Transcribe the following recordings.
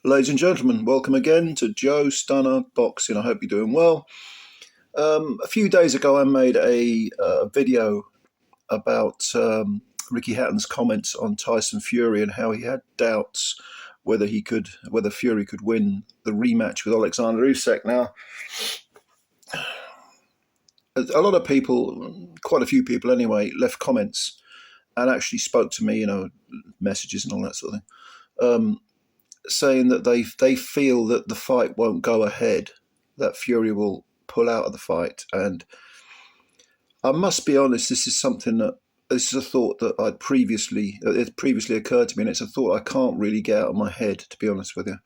Ladies and gentlemen, welcome again to Joe Stunner Boxing. I hope you're doing well. A few days ago, I made a video about Ricky Hatton's comments on Tyson Fury and how he had doubts whether Fury could win the rematch with Oleksandr Usyk. Now, a lot of people, quite a few people anyway, left comments and actually spoke to me, messages and all that sort of thing. Saying that they feel that the fight won't go ahead, that Fury will pull out of the fight. And I must be honest, this is a thought that it previously occurred to me, and it's a thought I can't really get out of my head, to be honest with you,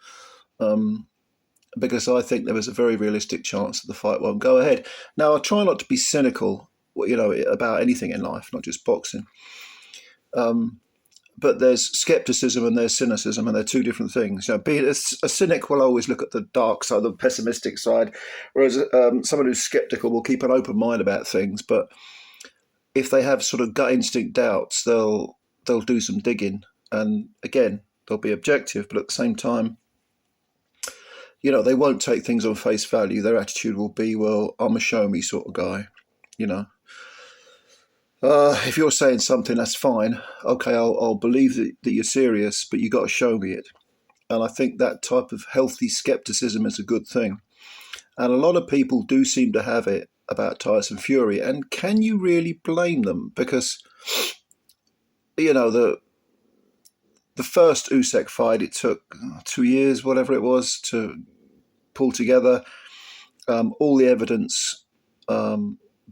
because I think there is a very realistic chance that the fight won't go ahead. Now, I try not to be cynical, about anything in life, not just boxing. But there's skepticism and there's cynicism, and they're two different things. Being a cynic will always look at the dark side, the pessimistic side, whereas someone who's skeptical will keep an open mind about things. But if they have sort of gut instinct doubts, they'll do some digging, and again, they'll be objective, but at the same time, they won't take things on face value. Their attitude will be, well, I'm a show me sort of guy, If you're saying something, that's fine. Okay, I'll believe that you're serious, but you got to show me it. And I think that type of healthy skepticism is a good thing. And a lot of people do seem to have it about Tyson Fury. And can you really blame them? Because, the first Usyk fight, it took 2 years, whatever it was, to pull together. All the evidence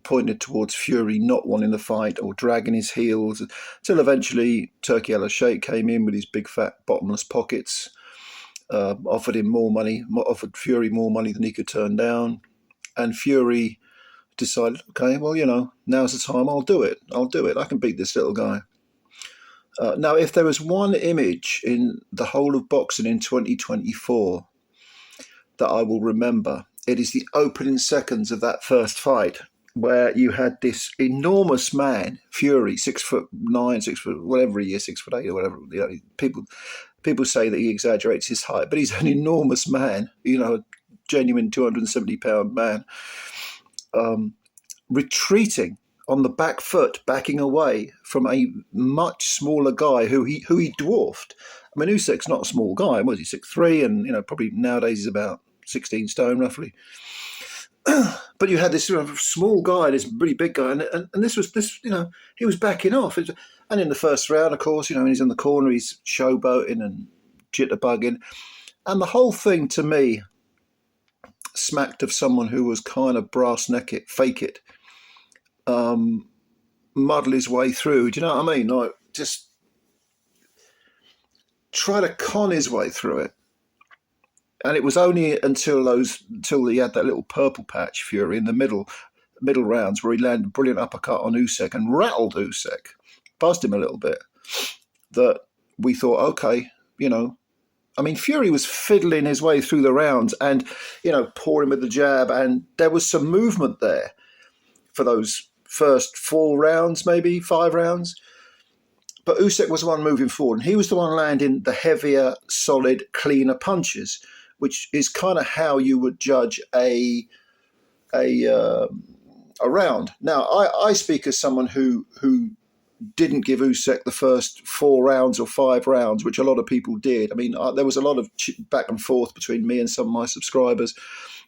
pointed towards Fury not wanting the fight or dragging his heels, until eventually Turkey Al-Sheikh came in with his big fat bottomless pockets, offered Fury more money than he could turn down, and Fury decided, okay, well, now's the time, I'll do it, I can beat this little guy. Now, if there was one image in the whole of boxing in 2024 that I will remember, it is the opening seconds of that first fight, where you had this enormous man, Fury, 6'9", 6 foot, whatever he is, 6'8" or whatever. People say that he exaggerates his height, but he's an enormous man, a genuine 270-pound man, retreating on the back foot, backing away from a much smaller guy who he dwarfed. I mean, Usyk's not a small guy. Was he 6'3", and probably nowadays he's about 16 stone roughly. But you had this sort of small guy, this really big guy, and he was backing off. And in the first round, of course, when he's in the corner, he's showboating and jitterbugging, and the whole thing to me smacked of someone who was kind of brass necked, fake it, muddle his way through. Do you know what I mean? Like, just try to con his way through it. And it was only until he had that little purple patch, Fury, in the middle rounds, where he landed a brilliant uppercut on Usyk and rattled Usyk, buzzed him a little bit, that we thought, okay, Fury was fiddling his way through the rounds and, pouring with the jab, and there was some movement there for those first 4 rounds, maybe 5 rounds. But Usyk was the one moving forward, and he was the one landing the heavier, solid, cleaner punches, which is kind of how you would judge a round. Now, I speak as someone who didn't give Usyk the first 4 rounds or 5 rounds, which a lot of people did. I mean, there was a lot of back and forth between me and some of my subscribers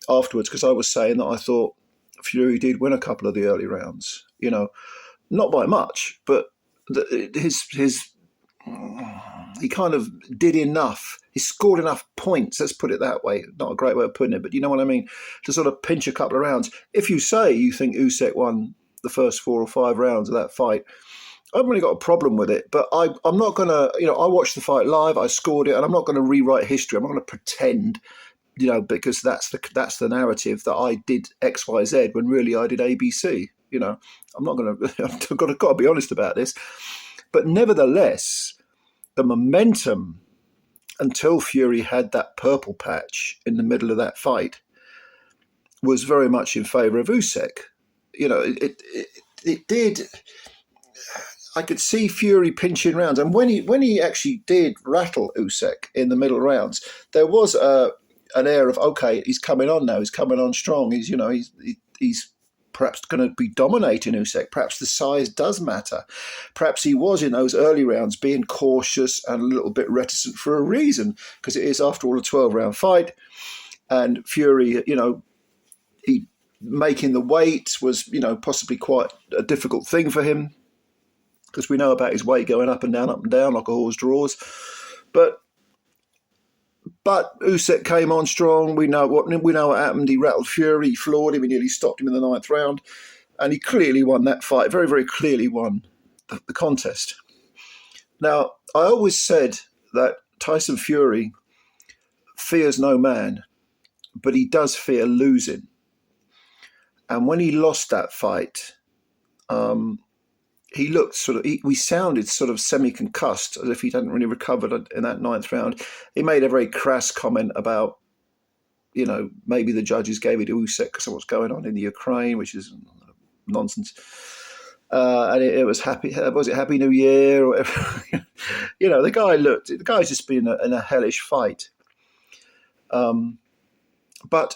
afterwards, because I was saying that I thought Fury did win a couple of the early rounds, not by much, but he kind of did enough. He scored enough points, let's put it that way. Not a great way of putting it, but you know what I mean? To sort of pinch a couple of rounds. If you say you think Usyk won the first 4 or 5 rounds of that fight, I haven't really got a problem with it. But I'm not going to, I watched the fight live, I scored it, and I'm not going to rewrite history. I'm not going to pretend, because that's the narrative that I did X, Y, Z when really I did ABC. I'm not going to, I've got to be honest about this. But nevertheless, the momentum until Fury had that purple patch in the middle of that fight was very much in favour of Usyk. It did. I could see Fury pinching rounds, and when he actually did rattle Usyk in the middle rounds, there was an air of, okay, he's coming on now. He's coming on strong. He's perhaps going to be dominating Usyk. Perhaps the size does matter. Perhaps he was in those early rounds being cautious and a little bit reticent for a reason, because it is, after all, a 12-round fight, and Fury, he making the weight was, possibly quite a difficult thing for him, because we know about his weight going up and down like a horse draws. But Usyk came on strong. We know what happened. He rattled Fury, he floored him, he nearly stopped him in the 9th round, and he clearly won that fight. Very, very clearly won the contest. Now, I always said that Tyson Fury fears no man, but he does fear losing. And when he lost that fight, he looked we sounded sort of semi-concussed, as if he hadn't really recovered in that 9th round. He made a very crass comment about, maybe the judges gave it to Usyk because of what's going on in the Ukraine, which is nonsense. And it was Happy New Year or whatever. The guy's just been in a hellish fight. But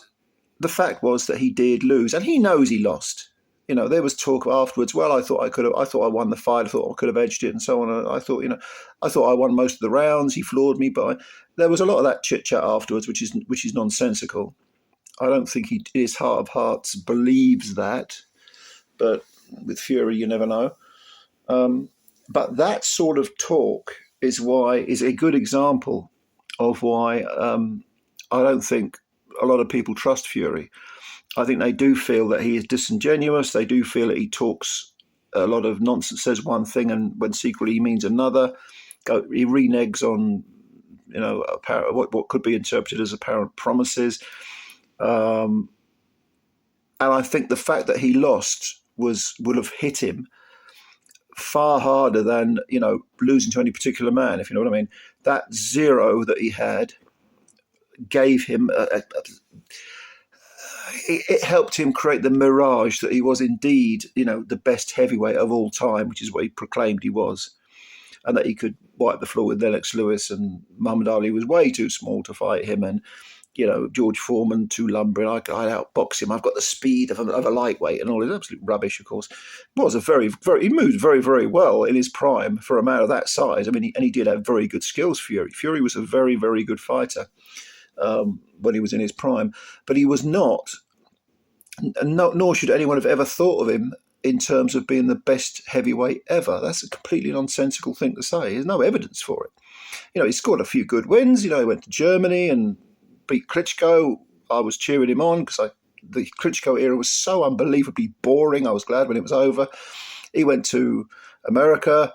the fact was that he did lose, and he knows he lost. There was talk afterwards. Well, I thought I won the fight. I thought I could have edged it, and so on. I thought I won most of the rounds. He floored me, but there was a lot of that chit chat afterwards, which is nonsensical. I don't think he, in his heart of hearts, believes that. But with Fury, you never know. But that sort of talk is a good example of why I don't think a lot of people trust Fury. I think they do feel that he is disingenuous. They do feel that he talks a lot of nonsense, says one thing, and when secretly he means another. He reneges on, what could be interpreted as apparent promises. And I think the fact that he lost would have hit him far harder than, losing to any particular man, if you know what I mean. That 0 that he had gave him it helped him create the mirage that he was indeed, the best heavyweight of all time, which is what he proclaimed he was, and that he could wipe the floor with Lennox Lewis, and Muhammad Ali was way too small to fight him, and George Foreman too lumbering. I outbox him. I've got the speed of a lightweight, and all this absolute rubbish. Of course, it was he moved very, very well in his prime for a man of that size. I mean, he did have very good skills. Fury was a very, very good fighter. When he was in his prime, but he was not, nor should anyone have ever thought of him in terms of being the best heavyweight ever. That's a completely nonsensical thing to say. There's no evidence for it. He scored a few good wins. He went to Germany and beat Klitschko. I was cheering him on because the Klitschko era was so unbelievably boring. I was glad when it was over. He went to America,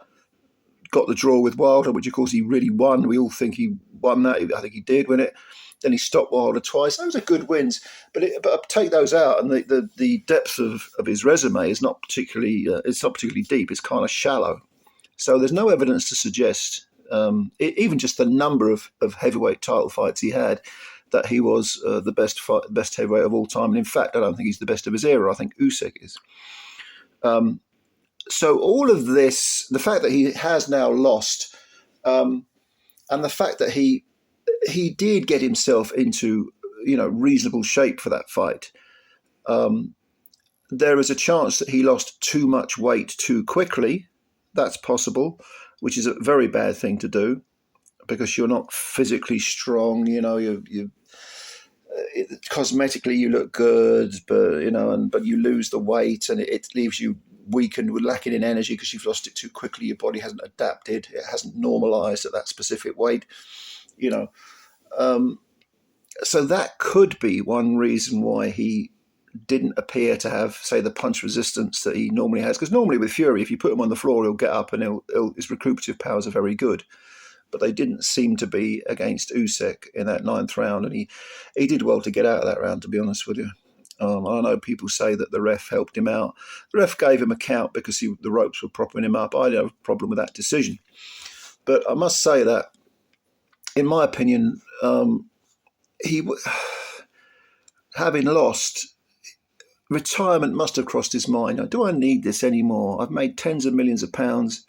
got the draw with Wilder, which of course he really won. We all think he won that. I think he did win it. Then he stopped Wilder twice. Those are good wins, but take those out, and the depth of his resume is not particularly deep. It's kind of shallow. So there's no evidence to suggest, even just the number of heavyweight title fights he had, that he was the best heavyweight of all time. And in fact, I don't think he's the best of his era. I think Usyk is. So all of this, the fact that he has now lost, and the fact that he did get himself into, reasonable shape for that fight. There is a chance that he lost too much weight too quickly. That's possible, which is a very bad thing to do, because you're not physically strong. Cosmetically you look good, but you lose the weight, and it leaves you weakened, lacking in energy because you've lost it too quickly. Your body hasn't adapted. It hasn't normalized at that specific weight. So that could be one reason why he didn't appear to have, say, the punch resistance that he normally has. Because normally with Fury, if you put him on the floor, he'll get up and his recuperative powers are very good. But they didn't seem to be against Usyk in that 9th round, and he did well to get out of that round, to be honest with you. I know people say that the ref helped him out. The ref gave him a count because the ropes were propping him up. I don't have a problem with that decision. But I must say that, in my opinion, having lost, retirement must have crossed his mind. Do I need this anymore? I've made tens of millions of pounds.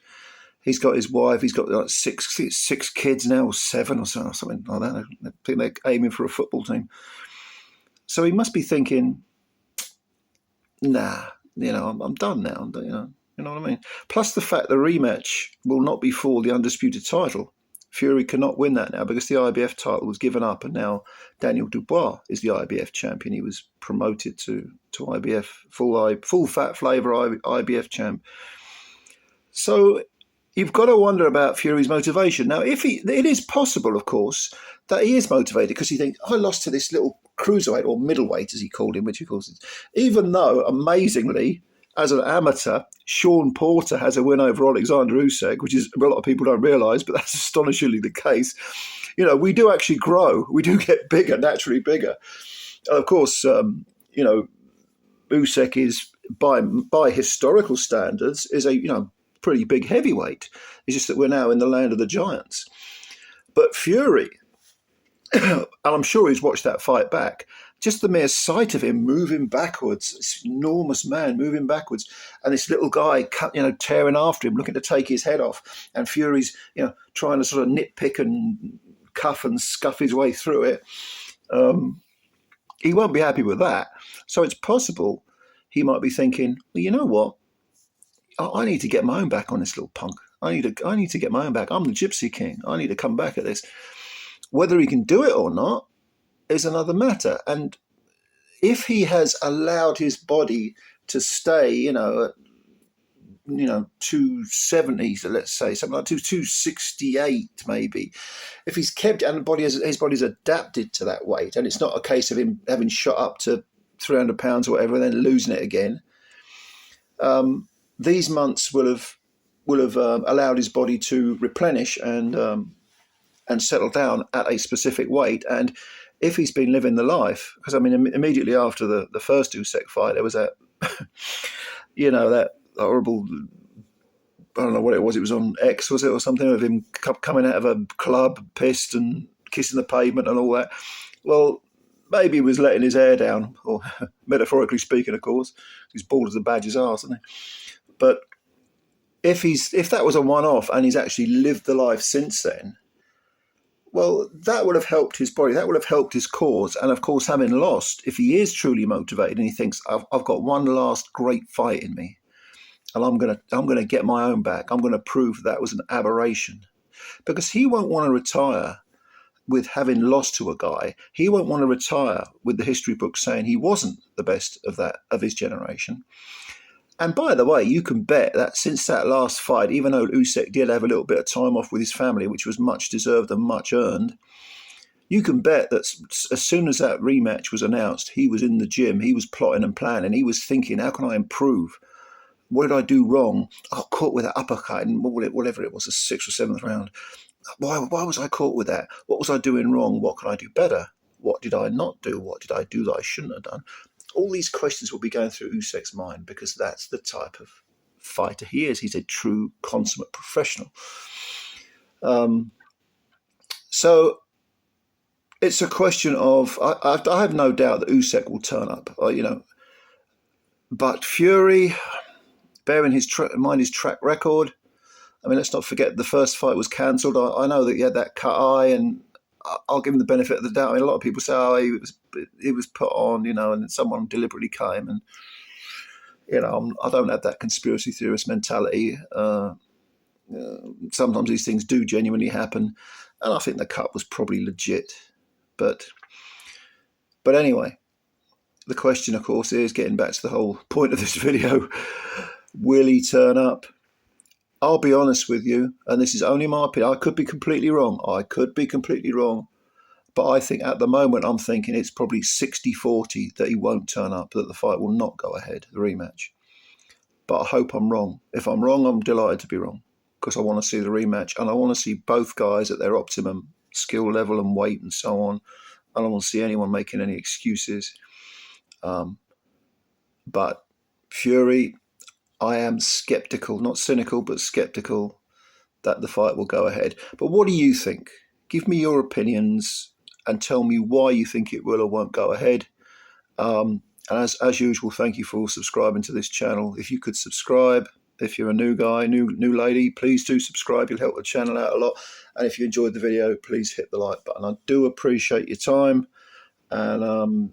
He's got his wife. He's got like six kids now, or seven, or something like that. I think they're aiming for a football team. So he must be thinking, nah, I'm done now. You know what I mean? Plus the fact the rematch will not be for the undisputed title. Fury cannot win that now because the IBF title was given up, and now Daniel Dubois is the IBF champion. He was promoted to IBF, full fat flavour IBF champ. So you've got to wonder about Fury's motivation. Now, it is possible, of course, that he is motivated because he thinks, I lost to this little cruiserweight, or middleweight as he called him, which of course is, even though, amazingly, as an amateur, Sean Porter has a win over Oleksandr Usyk, which is a lot of people don't realise, but that's astonishingly the case. We do actually grow. We do get bigger, naturally bigger. And of course, Usyk is, by historical standards, is a pretty big heavyweight. It's just that we're now in the land of the giants. But Fury, and I'm sure he's watched that fight back, just the mere sight of him moving backwards, this enormous man moving backwards, and this little guy, tearing after him, looking to take his head off, and Fury's, trying to sort of nitpick and cuff and scuff his way through it. He won't be happy with that. So it's possible he might be thinking, well, you know what? I need to get my own back on this little punk. I need to get my own back. I'm the Gypsy King. I need to come back at this. Whether he can do it or not is another matter. And if he has allowed his body to stay, at 270, so let's say something like 268 maybe. If he's kept, and his body's adapted to that weight, and it's not a case of him having shot up to 300 pounds or whatever and then losing it again. These months will have allowed his body to replenish and settle down at a specific weight. And if he's been living the life, because immediately after the first Usyk fight, there was that, that horrible, I don't know what it was. It was on X, was it, or something, of him coming out of a club, pissed and kissing the pavement and all that. Well, maybe he was letting his hair down, or metaphorically speaking, of course. He's bald as a badger's arse, isn't he? But if that was a one-off and he's actually lived the life since then, well, that would have helped his body. That would have helped his cause. And of course, having lost, if he is truly motivated and he thinks, I've got one last great fight in me, and I'm gonna get my own back. I'm gonna prove that was an aberration, because he won't want to retire with having lost to a guy. He won't want to retire with the history book saying he wasn't the best of his generation. And by the way, you can bet that since that last fight, even though Usyk did have a little bit of time off with his family, which was much deserved and much earned, you can bet that as soon as that rematch was announced, he was in the gym, he was plotting and planning, he was thinking, how can I improve? What did I do wrong? I got caught with that uppercut in whatever it was, the 6th or 7th round. Why was I caught with that? What was I doing wrong? What can I do better? What did I not do? What did I do that I shouldn't have done? All these questions will be going through Usyk's mind, because that's the type of fighter he is. He's a true consummate professional. So it's a question of, I have no doubt that Usyk will turn up, but Fury, bearing in mind his track record, let's not forget the first fight was cancelled. I know that he had that cut eye, and I'll give him the benefit of the doubt. A lot of people say, it was put on, and someone deliberately cut him. And, I don't have that conspiracy theorist mentality. Sometimes these things do genuinely happen. And I think the cut was probably legit. But anyway, the question, of course, is, getting back to the whole point of this video, will he turn up? I'll be honest with you, and this is only my opinion. I could be completely wrong. But I think at the moment, I'm thinking it's probably 60-40 that he won't turn up, that the fight will not go ahead, the rematch. But I hope I'm wrong. If I'm wrong, I'm delighted to be wrong, because I want to see the rematch, and I want to see both guys at their optimum skill level and weight and so on. I don't want to see anyone making any excuses. But Fury, I am skeptical, not cynical, but skeptical that the fight will go ahead. But what do you think? Give me your opinions and tell me why you think it will or won't go ahead. And as usual, thank you for subscribing to this channel. If you could subscribe, If you're a new guy, new lady, please do subscribe. You'll help the channel out a lot. And if you enjoyed the video, please hit the like button. I do appreciate your time. And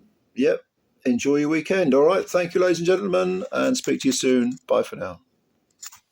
enjoy your weekend. All right. Thank you, ladies and gentlemen, and speak to you soon. Bye for now.